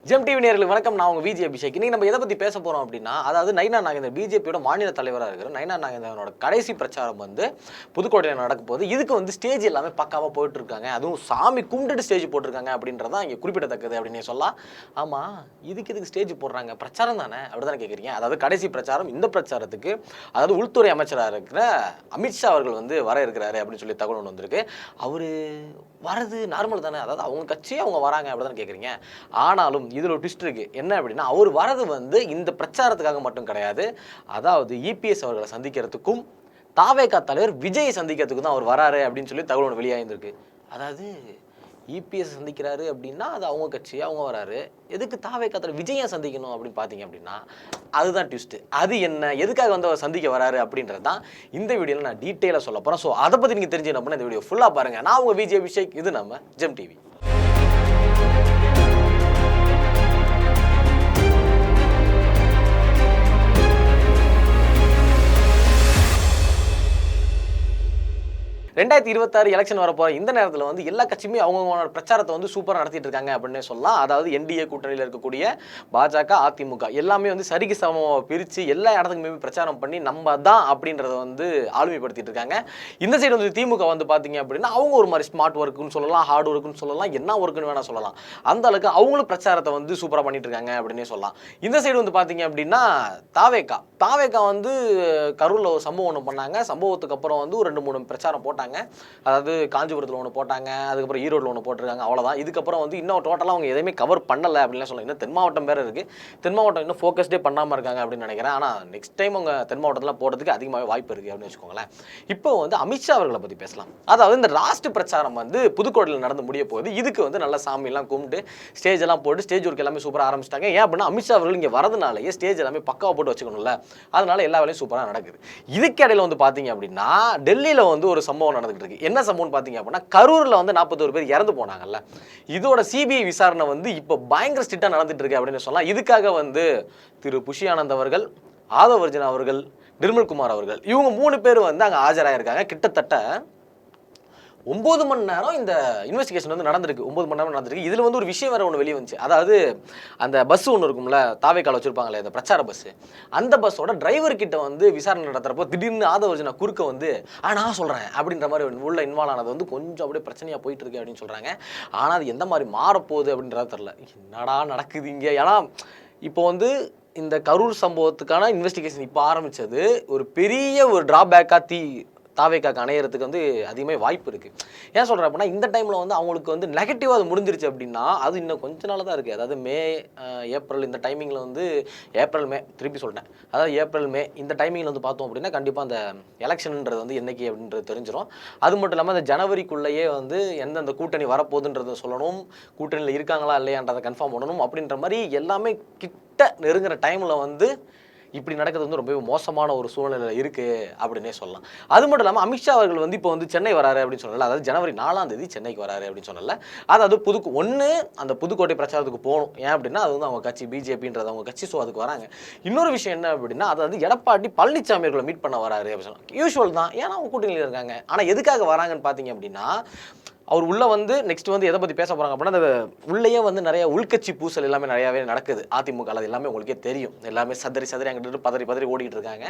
GeM TV நேயர்களுக்கு வணக்கம். நான் உங்க விஜய் அபிஷேக். இன்னைக்கு நம்ம எதை பத்தி பேச போறோம் அப்படின்னா, அதாவது நயினார் நாகேந்திரன் பிஜேபியோட மாநில தலைவராக இருக்கிற நயினார் நாகேந்திரனோட கடைசி பிரச்சாரம் வந்து புதுக்கோட்டையில் நடக்க போகுது. இதுக்கு வந்து ஸ்டேஜ் எல்லாமே பக்காவா போயிட்டு இருக்காங்க. அதுவும் சாமி கும்பிட்டு ஸ்டேஜ் போட்டிருக்காங்க அப்படின்றதான் இங்கே குறிப்பிடத்தக்கது அப்படின்னு சொல்லலாம். ஆமா, இதுக்கு ஸ்டேஜ் போடுறாங்க, பிரச்சாரம் தானே அப்படிதான் கேட்குறீங்க. அதாவது கடைசி பிரச்சாரம். இந்த பிரச்சாரத்துக்கு அதாவது உள்துறை அமைச்சராக இருக்கிற அமித்ஷா அவர்கள் வந்து வர இருக்கிறாரு அப்படின்னு சொல்லி தகவல் ஒன்று வந்திருக்கு. அவரு வரது நார்மல் தானே, அதாவது அவங்க கட்சியே அவங்க வராங்க அப்படிதான் கேட்குறீங்க. ஆனாலும் இதில் ஒரு ட்விஸ்ட் இருக்கு. என்ன அப்படின்னா, அவர் வரது வந்து இந்த பிரச்சாரத்துக்காக மட்டும் கிடையாது. அதாவது இபிஎஸ் அவர்களை சந்திக்கிறதுக்கும் தாவேகா தலைவர் விஜயை சந்திக்கிறதுக்கும் தான் அவர் வராரு அப்படின்னு சொல்லி தகவல் ஒன்று வெளியாகிருக்கு. அதாவது இபிஎஸ் சந்திக்கிறாரு அப்படின்னா அது அவங்க கட்சி, அவங்க வராரு. எதுக்கு தாவேகா தலைவர் விஜயை சந்திக்கணும் அப்படின்னு பார்த்தீங்க அப்படின்னா அதுதான் ட்விஸ்ட். அது என்ன, எதுக்காக வந்து அவர் சந்திக்க வராரு அப்படின்றது தான் இந்த வீடியோவில் நான் டீட்டெயிலாக சொல்ல போகிறேன். ஸோ அதை பற்றி நீங்கள் தெரிஞ்சுக்கணும் அப்படின்னா இந்த வீடியோ ஃபுல்லாக பாருங்கள். நான் உங்கள் விஜய் அபிஷேக், இது நம்ம ஜெம் டிவி. ரெண்டாயிரத்தி 26 எலெக்ஷன் வரப்போற இந்த நேரத்தில் வந்து எல்லா கட்சியுமே அவங்களோட பிரச்சாரத்தை வந்து சூப்பராக நடத்திட்டு இருக்காங்க அப்படின்னு சொல்லலாம். அதாவது என்டிஏ கூட்டணியில் இருக்கக்கூடிய பாஜக, அதிமுக எல்லாமே வந்து சரிக்கு சமமாக பிரித்து எல்லா இடத்துக்குமே பிரச்சாரம் பண்ணி நம்ம தான் அப்படின்றத வந்து ஆளுமைப்படுத்திட்டு இருக்காங்க. இந்த சைடு வந்து திமுக வந்து பார்த்தீங்க அப்படின்னா அவங்க ஒரு மாதிரி ஸ்மார்ட் ஒர்க்குன்னு சொல்லலாம், ஹார்ட் ஒர்க்குன்னு சொல்லலாம், என்ன ஒர்க்குன்னு வேணா சொல்லலாம். அந்த அளவுக்கு அவங்களும் பிரச்சாரத்தை வந்து சூப்பராக பண்ணிட்டு இருக்காங்க அப்படின்னே சொல்லலாம். இந்த சைடு வந்து பார்த்தீங்க அப்படின்னா தாவேகா வந்து கரூரில் ஒரு சம்பவம் ஒன்று பண்ணாங்க. சம்பவத்துக்கு அப்புறம் வந்து ஒரு 2-3 பிரச்சாரம் போட்டாங்க. அதாவது காஞ்சிபுரத்தில் ஒன்று போட்டாங்க, அதுக்கப்புறம் ஈரோட்டில் ஒன்று போட்டிருக்காங்க, அவ்வளோதான். இதுக்கப்புறம் வந்து இன்னும் டோட்டலாக அவங்க எதையுமே கவர் பண்ணலை அப்படின்லாம் சொல்லலாம். இன்னும் தென் மாவட்டம் வேறு இருக்குது. தென் மாவட்டம் இன்னும் ஃபோக்கஸ்டே பண்ணாமல் இருக்காங்க அப்படின்னு நினைக்கிறேன். ஆனால் நெக்ஸ்ட் டைம் அவங்க தென் மாவட்டத்தில் போடுறதுக்கு அதிகமாகவே வாய்ப்பு இருக்குது அப்படின்னு வச்சுக்கோங்களேன். இப்போ வந்து அமித்ஷா அவர்களை பற்றி பேசலாம். அதாவது இந்த லாஸ்ட் பிரச்சாரம் வந்து புதுக்கோட்டையில் நடந்து முடிய போகுது. இதுக்கு வந்து நல்ல சாமியெல்லாம் கும்பிட்டு ஸ்டேஜ் எல்லாம் போட்டு ஸ்டேஜ் ஒர்க் எல்லாமே சூப்பராக ஆரம்பிச்சிட்டாங்க. ஏன் அப்படின்னா அமித்ஷா அவர்கள் இங்கே வரதுனாலேயே ஸ்டேஜ் எல்லாமே பக்காவாக போட்டு வச்சுக்கணும்ல, அதனால எல்லா வேலையும் சூப்பராக நடக்குது. இதுக்கு இடையில வந்து பார்த்தீங்க அப்படின்னா டெல்லியில் வந்து ஒரு சம்பவம் நடந்துகிட்டு இருக்கு. என்ன சம்பவம் பார்த்தீங்க அப்படின்னா, கரூரில் வந்து 41 பேர் இறந்து போனாங்கல்ல, இதோட சிபிஐ விசாரணை வந்து இப்போ பயங்கர ஸ்ட்ரிக்டாக நடந்துட்டு இருக்கு அப்படின்னு சொல்லலாம். இதுக்காக வந்து திரு புஷி ஆனந்த் அவர்கள், ஆதவ் அர்ஜுனா அவர்கள், நிர்மல்குமார் அவர்கள், இவங்க 3 பேர் வந்து அங்கே ஆஜராயிருக்காங்க. கிட்டத்தட்ட 9 மணி நேரம் இந்த இன்வெஸ்டிகேஷன் வந்து நடந்திருக்கு. 9 மணி நேரம் நடந்திருக்கு. இதில் வந்து ஒரு விஷயம் வேறு ஒன்று வெளியே வந்துச்சு. அதாவது அந்த பஸ் ஒன்று இருக்கும்ல, தாவேக்கால வச்சுருப்பாங்களே அந்த பிரச்சார பஸ், அந்த பஸ்ஸோட டிரைவர் கிட்ட வந்து விசாரணை நடத்துறப்போ திடீர்னு ஆதவர்ஜுனா குறுக்க வந்து நான் சொல்கிறேன் அப்படின்ற மாதிரி உள்ள இன்வால்வ் ஆனது வந்து கொஞ்சம் அப்படியே பிரச்சனையாக போயிட்டு இருக்கு அப்படின்னு சொல்கிறாங்க. ஆனால் அது எந்த மாதிரி மாறப்போகுது அப்படின்றத தெரில. என்னடா நடக்குது இங்கே? ஏன்னா இப்போ வந்து இந்த கரூர் சம்பவத்துக்கான இன்வெஸ்டிகேஷன் இப்போ ஆரம்பித்தது ஒரு பெரிய ஒரு டிராபேக்காக தாவேக்காக்கு அணையறதுக்கு வந்து அதிகமாக வாய்ப்பு இருக்குது. ஏன் சொல்கிறேன் அப்படின்னா, இந்த டைமில் வந்து அவங்களுக்கு வந்து நெகட்டிவாக அது முடிஞ்சிருச்சு அப்படின்னா அது இன்னும் கொஞ்ச நாள் தான் இருக்குது. அதாவது மே, ஏப்ரல் இந்த டைமிங்கில் வந்து மே திருப்பி சொல்லிட்டேன். அதாவது ஏப்ரல், மே இந்த டைமிங்கில் வந்து பார்த்தோம் அப்படின்னா கண்டிப்பாக அந்த எலெக்ஷன்ன்றது வந்து என்னைக்கு அப்படின்றது தெரிஞ்சிடும். அது மட்டும் இல்லாமல் அந்த ஜனவரிக்குள்ளேயே வந்து எந்தெந்த கூட்டணி வரப்போகுதுன்றதை சொல்லணும், கூட்டணியில் இருக்காங்களா இல்லையான்றதை கன்ஃபார்ம் பண்ணணும். அப்படின்ற மாதிரி எல்லாமே கிட்ட நெருங்குற டைமில் வந்து இப்படி நடக்கிறது வந்து ரொம்ப மோசமான ஒரு சூழ்நிலை இருக்குது அப்படின்னே சொல்லலாம். அது மட்டும் இல்லாமல் அமித்ஷா அவர்கள் வந்து இப்போ வந்து சென்னை வராரு அப்படின்னு சொல்லல. அதாவது ஜனவரி 4ஆம் தேதி சென்னைக்கு வராரு அப்படின்னு சொல்லல. அதாவது அந்த புதுக்கோட்டை பிரச்சாரத்துக்கு போகணும். ஏன் அப்படின்னா அது வந்து அவங்க கட்சி பிஜேபின்றது அவங்க கட்சி. ஸோ அதுக்கு வராங்க. இன்னொரு விஷயம் என்ன அப்படின்னா, அதாவது எடப்பாடி பழனிசாமி அவர்களை மீட் பண்ண வராரு அப்படின்னு சொல்லலாம். யூஸ்வல் தான், ஏன்னா அவங்க கூட்டணியில் இருக்காங்க. ஆனால் எதுக்காக வராங்கன்னு பார்த்தீங்க அப்படின்னா, அவர் உள்ளே வந்து நெக்ஸ்ட் வந்து எதை பற்றி பேச போகிறாங்க அப்படின்னா, அந்த உள்ளேயே வந்து நிறைய உள்கட்சி பூசல் எல்லாமே நிறையாவே நடக்குது அதிமுக. அது எல்லாமே உங்களுக்கே தெரியும். எல்லாமே சதறி அங்கிட்டு பதறி ஓடிட்டு இருக்காங்க.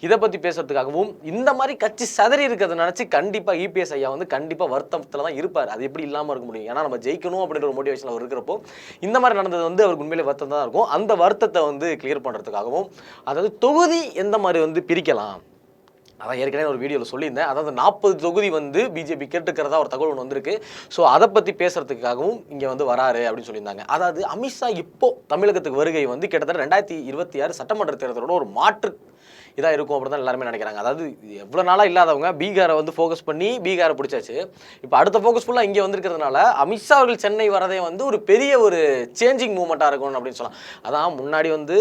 இதை பற்றி பேசுறதுக்காகவும் இந்த மாதிரி கட்சி சதறி இருக்கிறத நினச்சி கண்டிப்பாக இபிஎஸ் ஐயா வந்து கண்டிப்பாக வருத்தத்தில் தான் இருப்பார். அது எப்படி இல்லாமல் இருக்க முடியும்? ஏன்னா நம்ம ஜெயிக்கணும் அப்படின்ற ஒரு மோட்டிவேஷன் அவர் இருக்கிறப்போ இந்த மாதிரி நடந்தது வந்து அவருக்கு உண்மையிலே வருத்தம் தான் இருக்கும். அந்த வருத்தத்தை வந்து கிளியர் பண்ணுறதுக்காகவும், அதாவது தொகுதி எந்த மாதிரி வந்து பிரிக்கலாம், அதான் ஏற்கனவே ஒரு வீடியோவில் சொல்லியிருந்தேன். அதாவது 40 தொகுதி வந்து பிஜேபி கேட்டுக்கிறதா ஒரு தகவல் ஒன்று வந்திருக்கு. ஸோ அதை பற்றி பேசுறதுக்காகவும் இங்கே வந்து வராரு அப்படின்னு சொல்லியிருந்தாங்க. அதாவது அமித்ஷா இப்போ தமிழகத்துக்கு வருகை வந்து கிட்டத்தட்ட 2026 சட்டமன்ற தேர்தலோட ஒரு மாற்று இதாக இருக்கும் அப்படின்னு தான் எல்லாருமே நினைக்கிறாங்க. அதாவது எவ்வளோ நாளாக இல்லாதவங்க பீகாரை வந்து ஃபோக்கஸ் பண்ணி பீகாரை பிடிச்சாச்சு. இப்போ அடுத்த ஃபோக்கஸ் ஃபுல்லாக இங்கே வந்திருக்கிறதுனால அமித்ஷா அவர்கள் சென்னை வரதே வந்து ஒரு பெரிய ஒரு சேஞ்சிங் மூமெண்ட்டாக இருக்கும் அப்படின்னு சொல்லலாம். அதான் முன்னாடி வந்து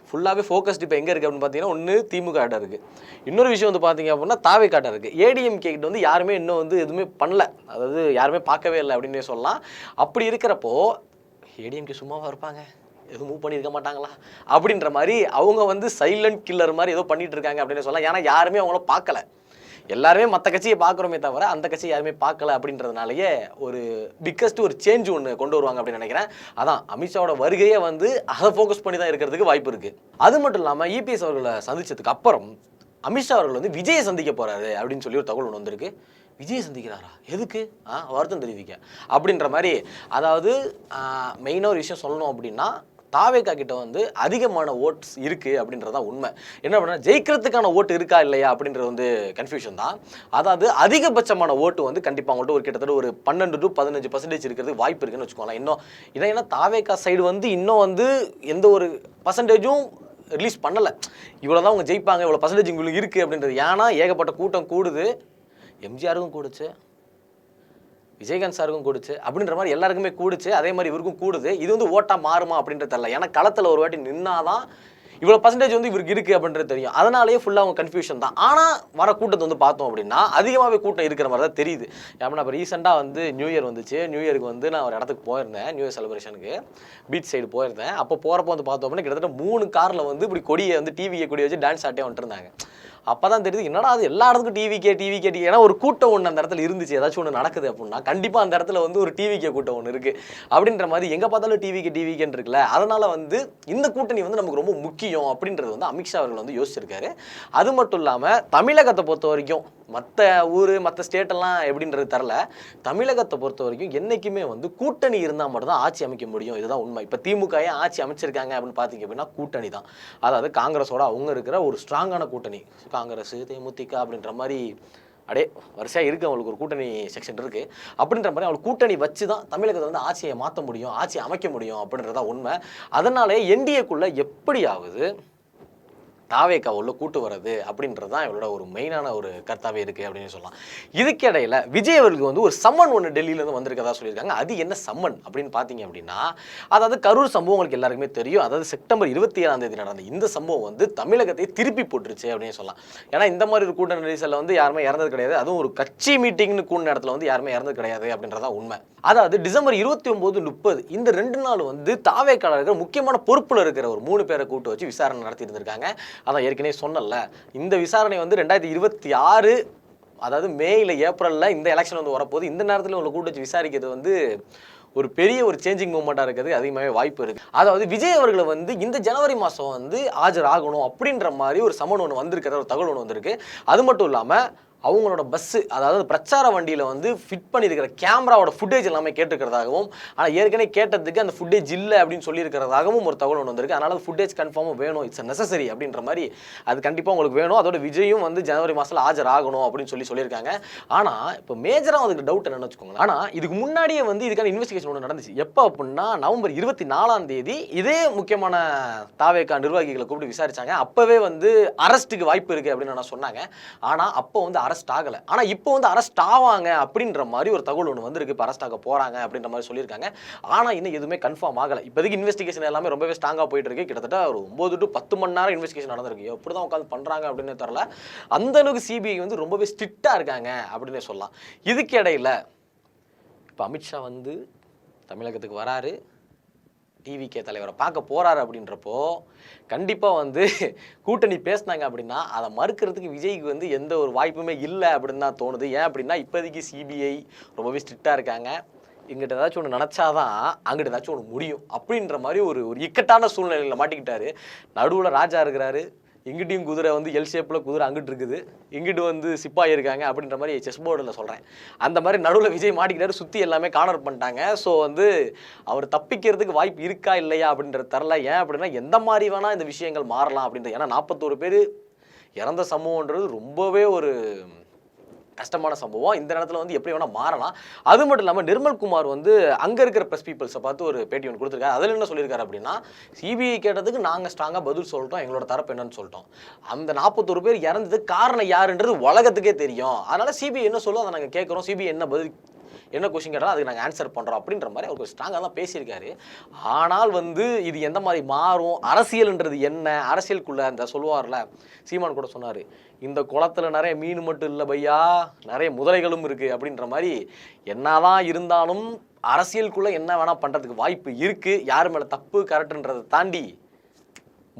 ஃபுல்லாகவே ஃபோக்கஸ்டு இப்போ எங்கே இருக்குது அப்படின்னு பார்த்தீங்கன்னா, ஒன்று திமுக கிட்ட இருக்குது, இன்னொரு விஷயம் வந்து பார்த்தீங்க அப்படின்னா தாவேகா கிட்ட இருக்குது. ஏடிஎம்கே கிட்ட வந்து யாருமே இன்னும் வந்து எதுவுமே பண்ணல, அதாவது யாருமே பார்க்கவே இல்லை அப்படின்னே சொல்லலாம். அப்படி இருக்கிறப்போ ஏடிஎம்கே சும்மாவாக இருப்பாங்க, எதுவும் மூவ் பண்ணியிருக்க மாட்டாங்களா அப்படின்ற மாதிரி அவங்க வந்து சைலண்ட் கில்லர் மாதிரி ஏதோ பண்ணிட்டு இருக்காங்க அப்படின்னு சொல்லலாம். ஏன்னா யாருமே அவங்கள பார்க்கல. எல்லாருமே மற்ற கட்சியை பார்க்குறோமே தவிர அந்த கட்சியை யாருமே பார்க்கல அப்படின்றதுனாலயே ஒரு பிக்கஸ்ட் ஒரு சேஞ்ச் ஒன்று கொண்டு வருவாங்க அப்படின்னு நினைக்கிறேன். அதான் அமித்ஷாவோட வருகையே வந்து அதை ஃபோக்கஸ் பண்ணி தான் இருக்கிறதுக்கு வாய்ப்பு இருக்கு. அது மட்டும் இல்லாமல் இபிஎஸ் அவர்களை சந்திச்சதுக்கு அப்புறம் அமித்ஷா அவர்கள் வந்து விஜயை சந்திக்க போறாரு அப்படின்னு சொல்லி ஒரு தகவல் ஒன்று வந்திருக்கு. விஜய் சந்திக்கிறாரா? எதுக்கு? வருத்தம் தெரிவிக்க அப்படின்ற மாதிரி. அதாவது மெயினாக ஒரு விஷயம் சொல்லணும் அப்படின்னா, தாவேகா கிட்ட வந்து அதிகமான ஓட்ஸ் இருக்கு அப்படின்றதான் உண்மை. என்ன பண்ணா ஜெயிக்கிறதுக்கான ஓட்டு இருக்கா இல்லையா அப்படின்றது வந்து கன்ஃபியூஷன் தான். அதாவது அதிகபட்சமான ஓட்டு வந்து கண்டிப்பாக அவங்கள்ட்ட ஒரு கிட்டத்தட்ட ஒரு 12 to 15% இருக்கிறதுக்கு வாய்ப்பு இருக்குன்னு வச்சுக்கோங்களேன். இன்னும் ஏன்னா தாவேகா சைடு வந்து இன்னும் வந்து எந்த ஒரு பர்சன்டேஜும் ரிலீஸ் பண்ணலை. இவ்வளோதான் அவங்க ஜெயிப்பாங்க, இவ்வளோ பர்சன்டேஜ் உங்களுக்கு இருக்குது அப்படின்றது. ஏன்னா ஏகப்பட்ட கூட்டம் கூடுது, எம்ஜிஆருக்கும் கூடுச்சு, விஜயகாந்த் சாருக்கும் கூடுச்சு, அப்படின்ற மாதிரி எல்லாருக்குமே கூடுச்சு. அதே மாதிரி இவருக்கும் கூடுது. இது வந்து ஓட்டாக மாறுமா அப்படின்றது தெரியல. ஏன்னா களத்தில் ஒரு வாட்டி நின்னாதான் இவ்வளோ பர்சன்டேஜ் வந்து இவருக்கு இருக்குது அப்படின்றது தெரியும். அதனாலேயே ஃபுல்லாக அவங்க கன்ஃபியூஷன் தான். ஆனால் வர கூட்டத்தை வந்து பார்த்தோம் அப்படின்னா அதிகமாகவே கூட்டம் இருக்கிற மாதிரி தான் தெரியுது. ஏன்னா இப்போ ரீசெண்டாக வந்து நியூ இயர் வந்துச்சு. நியூ இயருக்கு வந்து நான் ஒரு இடத்துக்கு போயிருந்தேன், நியூ இயர் செலிப்ரேஷனுக்கு பீச் சைடு போயிருந்தேன். அப்போ போகிறப்போ வந்து பார்த்தோம் அப்படின்னா கிட்டத்தட்ட 3 காரில் வந்து இப்படி கொடியை வந்து டிவியை கொடி வச்சு டான்ஸ் ஆட்டே வந்துட்டுருந்தாங்க. அப்போ தான் தெரியுது என்னடா அது எல்லா இடத்துக்கும் டிவிக்கே ஏன்னா ஒரு கூட்டம் ஒன்று அந்த இடத்துல இருந்துச்சு. ஏதாச்சும் ஒன்று நடக்குது அப்படின்னா கண்டிப்பாக அந்த இடத்துல வந்து ஒரு டிவிக்கே கூட்டம் ஒன்று இருக்குது அப்படின்ற மாதிரி எங்கே பார்த்தாலும் டிவிக்கேன்னு இருக்குல்ல. அதனால் வந்து இந்த கூட்டணி வந்து நமக்கு ரொம்ப முக்கியம் அப்படின்றது வந்து அமித்ஷா அவர்கள் வந்து யோசிச்சிருக்காரு. அது மட்டும் இல்லாமல் தமிழகத்தை பொறுத்த வரைக்கும் மற்ற ஊர் மற்ற ஸ்டேட்டெல்லாம் எப்படின்றது தரல. தமிழகத்தை பொறுத்த வரைக்கும் என்றைக்குமே வந்து கூட்டணி இருந்தால் மட்டும்தான் ஆட்சி அமைக்க முடியும். இதுதான் உண்மை. இப்போ திமுக ஆட்சி அமைச்சிருக்காங்க அப்படின்னு பார்த்தீங்க அப்படின்னா கூட்டணி தான். அதாவது காங்கிரஸோட அவங்க இருக்கிற ஒரு ஸ்ட்ராங்கான கூட்டணி. காங்கிரஸ் தேமுதிக அப்படின்ற மாதிரி அப்படியே வரிசையாக இருக்குது. அவங்களுக்கு ஒரு கூட்டணி செக்ஷன் இருக்குது. அப்படின்ற மாதிரி அவங்களுக்கு கூட்டணி வச்சு தான் தமிழகத்தை வந்து ஆட்சியை மாற்ற முடியும், ஆட்சியை அமைக்க முடியும் அப்படின்றதான் உண்மை. அதனாலே என்டிஏக்குள்ளே எப்படியாவது தாவேக்கா உள்ள கூட்டு வர்றது அப்படின்றது தான் இவளோட ஒரு மெயினான ஒரு கருத்தாவே இருக்குது அப்படின்னு சொல்லலாம். இதுக்கிடையில் விஜய் அவர்களுக்கு வந்து ஒரு சம்மன் ஒன்று டெல்லியிலேருந்து வந்திருக்கதா சொல்லியிருக்காங்க. அது என்ன சம்மன் அப்படின்னு பார்த்தீங்க அப்படின்னா, அதாவது கரூர் சம்பவம் உங்களுக்கு எல்லாருக்குமே தெரியும். அதாவது செப்டம்பர் 27ஆம் தேதி நடந்த இந்த சம்பவம் வந்து தமிழகத்தை திருப்பி போட்டுருச்சு அப்படின்னு சொல்லலாம். ஏன்னா இந்த மாதிரி ஒரு கூட்ட நெரிசலில் வந்து யாருமே இறந்தது கிடையாது. அதுவும் ஒரு கட்சி மீட்டிங்னு கூடின இடத்துல வந்து யாருமே இறந்தது கிடையாது அப்படின்றதான் உண்மை. அதாவது டிசம்பர் 29, 30 இந்த 2 நாள் வந்து தாவேக்காரர்கள் முக்கியமான பொறுப்பில் இருக்கிற ஒரு 3 பேரை கூட்டு வச்சு விசாரணை நடத்தி இருந்திருக்காங்க. அதான் ஏற்கனவே சொன்னல, இந்த விசாரணை வந்து 2026 அதாவது மே இல்லை ஏப்ரலில் இந்த எலெக்ஷன் வந்து வரப்போது. இந்த நேரத்தில் உங்களை கூட்டு வச்சு விசாரிக்கிறது வந்து ஒரு பெரிய ஒரு சேஞ்சிங் மூமெண்ட்டாக இருக்கிறது அதிகமாகவே வாய்ப்பு இருக்குது. அதாவது விஜய் அவர்களை வந்து இந்த ஜனவரி மாதம் வந்து ஆஜர் ஆகணும் அப்படின்ற மாதிரி ஒரு சமன் ஒன்று வந்திருக்கிற ஒரு தகவல் ஒன்று வந்திருக்கு. அது மட்டும் இல்லாமல் அவங்களோட பஸ்ஸு அதாவது பிரச்சார வண்டியில் வந்து ஃபிட் பண்ணியிருக்கிற கேமராவோட ஃபுட்டேஜ் எல்லாமே கேட்டுருக்கிறதாகவும், ஆனால் ஏற்கனவே கேட்டதுக்கு அந்த ஃபுட்டேஜ் இல்லை அப்படின்னு சொல்லியிருக்கிறதாகவும் ஒரு தகவல் ஒன்று வந்திருக்கு. அதனால் அது ஃபுட்டேஜ் கன்ஃபார்மாக வேணும், இட்ஸ் நெசசரி அப்படின்ற மாதிரி அது கண்டிப்பாக உங்களுக்கு வேணும். அதோட விஜயும் வந்து ஜனவரி மாதத்தில் ஆஜர் ஆகணும் அப்படின்னு சொல்லியிருக்காங்க. ஆனால் இப்போ மேஜராக அதுக்கு டவுட் என்னன்னு வச்சுக்கோங்க. ஆனால் இதுக்கு முன்னாடியே வந்து இதுக்கான இன்வெஸ்டிகேஷன் ஒன்று நடந்துச்சு. எப்போ அப்படின்னா நவம்பர் 24ஆம் தேதி இதே முக்கியமான தாவேகா நிர்வாகிகளை கூப்பிட்டு விசாரிச்சாங்க. அப்போவே வந்து அரெஸ்ட்டுக்கு வாய்ப்பு இருக்குது அப்படின்னு நான் சொன்னாங்க. ஆனால் அப்போ வந்து அரெஸ்ட் ஆகலை. ஆனால் இப்போ வந்து அரெஸ்ட் ஆவாங்க அப்படின்ற மாதிரி ஒரு தகவல் ஒன்று வந்திருக்கு. இப்போ அரெஸ்ட் ஆக போகிறாங்க அப்படின்ற மாதிரி சொல்லியிருக்காங்க. ஆனால் இன்னும் எதுவுமே கன்ஃபார்ம் ஆகலை. இப்போதைக்கு இன்வெஸ்டிகேஷன் எல்லாமே ரொம்பவே ஸ்ட்ராங்காக போயிட்டு இருக்கு. கிட்டத்தட்ட ஒரு 9 to 10 மணி நேரம் இன்வெஸ்டிகேஷன் நடந்திருக்கு. எப்படி தான் உட்காந்து பண்ணுறாங்க அப்படின்னு தெரியல. அந்த அளவுக்கு சிபிஐ வந்து ரொம்பவே ஸ்ட்ரிக்டாக இருக்காங்க அப்படின்னே சொல்லலாம். இதுக்கு இடையில இப்போ அமித்ஷா வந்து தமிழகத்துக்கு வராரு, டிவிகே தலைவரை பார்க்க போகிறாரு அப்படின்றப்போ கண்டிப்பாக வந்து கூட்டணி பேசினாங்க அப்படின்னா அதை மறுக்கிறதுக்கு விஜய்க்கு வந்து எந்த ஒரு வாய்ப்புமே இல்லை அப்படின்னு தான் தோணுது. ஏன் அப்படின்னா இப்போதைக்கு சிபிஐ ரொம்பவே ஸ்ட்ரிக்டாக இருக்காங்க. இங்கிட்ட ஏதாச்சும் ஒன்று நினச்சாதான் அங்கிட்ட ஏதாச்சும் ஒன்று முடியும் அப்படின்ற மாதிரி ஒரு இக்கட்டான சூழ்நிலையில் மாட்டிக்கிட்டாரு. நடுவில் ராஜா இருக்கிறாரு, இங்கிட்டையும் குதிரை வந்து எல் ஷேப்பில் குதிரை அங்கிட்டு இருக்குது, இங்கிட்டு வந்து சிப்பாய் இருக்காங்க அப்படின்ற மாதிரி செஸ் போர்டில் சொல்கிறேன். அந்த மாதிரி நடுவில் விஜய் மாட்டிக்கிட்டாரு, சுற்றி எல்லாமே கார்னர் பண்ணிட்டாங்க. ஸோ வந்து அவர் தப்பிக்கிறதுக்கு வாய்ப்பு இருக்கா இல்லையா அப்படின்றது தரல. ஏன் அப்படின்னா எந்த மாதிரி வேணால் இந்த விஷயங்கள் மாறலாம் அப்படின்றது. ஏன்னா 41 பேர் இறந்த சம்பவம்ன்றது ரொம்பவே ஒரு கஷ்டமான சம்பவம். இந்த நேரத்தில் வந்து எப்படி வேணால் மாறலாம். அது மட்டும் இல்லாமல் நிர்மல்குமார் வந்து அங்கே இருக்கிற ப்ரெஸ் பீப்புள்ஸை பார்த்து ஒரு பேட்டி ஒன்று கொடுத்துருக்காரு. அதில் என்ன சொல்லியிருக்காரு அப்படின்னா, சிபிஐ கேட்டதுக்கு நாங்கள் ஸ்ட்ராங்காக பதில் சொல்லிட்டோம், எங்களோட தரப்பு என்னன்னு சொல்லிட்டோம். அந்த 41 பேர் இறந்ததுக்கு காரணம் யாருன்றது உலகத்துக்கே தெரியும். அதனால் சிபிஐ என்ன சொல்லும் அதை நாங்கள் கேட்குறோம், சிபிஐ என்ன பதில் என்ன கொஸ்டின் கேட்டாலும் அதுக்கு நாங்கள் ஆன்சர் பண்ணுறோம் அப்படின்ற மாதிரி அவர் ஸ்ட்ராங்காக தான் பேசியிருக்காரு. ஆனால் வந்து இது எந்த மாதிரி மாறும், அரசியல்ன்றது என்ன, அரசியலுக்குள்ளே அந்த சொல்லுவார்ல சீமான் கூட சொன்னார், இந்த குளத்தில் நிறைய மீன் மட்டும் இல்லை பையா, நிறைய முதலைகளும் இருக்குது அப்படின்ற மாதிரி என்னதான் இருந்தாலும் அரசியலுக்குள்ளே என்ன வேணால் பண்ணுறதுக்கு வாய்ப்பு இருக்குது. யார் மேலே தப்பு கரெக்டுன்றதை தாண்டி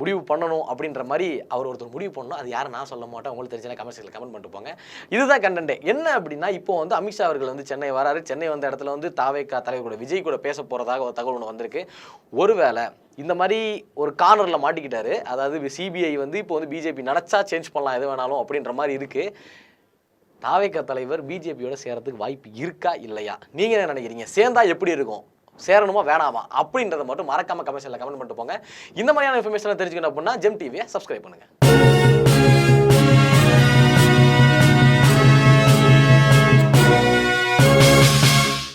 முடிவு பண்ணணும் அப்படின்ற மாதிரி அவர் ஒருத்தர் முடிவு பண்ணணும். அது யாரும் நான் சொல்ல மாட்டேன், உங்களுக்கு தெரிஞ்சா கமெண்ட்ஸில் கமெண்ட் பண்ணிட்டு போங்க. இதுதான் கண்டென்ட். என்ன அப்படின்னா இப்போ வந்து அமித்ஷா அவர்கள் வந்து சென்னை வராரு. சென்னை வந்த இடத்துல வந்து தாவேகா தலைவர் கூட விஜய் கூட பேச போகிறதாக ஒரு தகவல் ஒன்று வந்திருக்கு. ஒருவேளை இந்த மாதிரி ஒரு கார்னரில் மாட்டிக்கிட்டாரு. அதாவது சிபிஐ வந்து இப்போ வந்து பிஜேபி நினச்சா சேஞ்ச் பண்ணலாம் எது வேணாலும் அப்படின்ற மாதிரி இருக்குது. தாவேகா தலைவர் பிஜேபியோட சேரத்துக்கு வாய்ப்பு இருக்கா இல்லையா? நீங்கள் என்ன நினைக்கிறீங்க? சேர்ந்தா எப்படி இருக்கும்? சேரணுமா வேணாமா அப்படின்றத மட்டும் மறக்காம கமெண்ட்ஸில் கமெண்ட் பண்ணிட்டு போங்க. இந்த மாதிரியான இன்ஃபர்மேஷனை தெரிஞ்சுக்கணும் அப்படின்னா ஜெம் டிவியை சப்ஸ்கிரைப் பண்ணுங்க.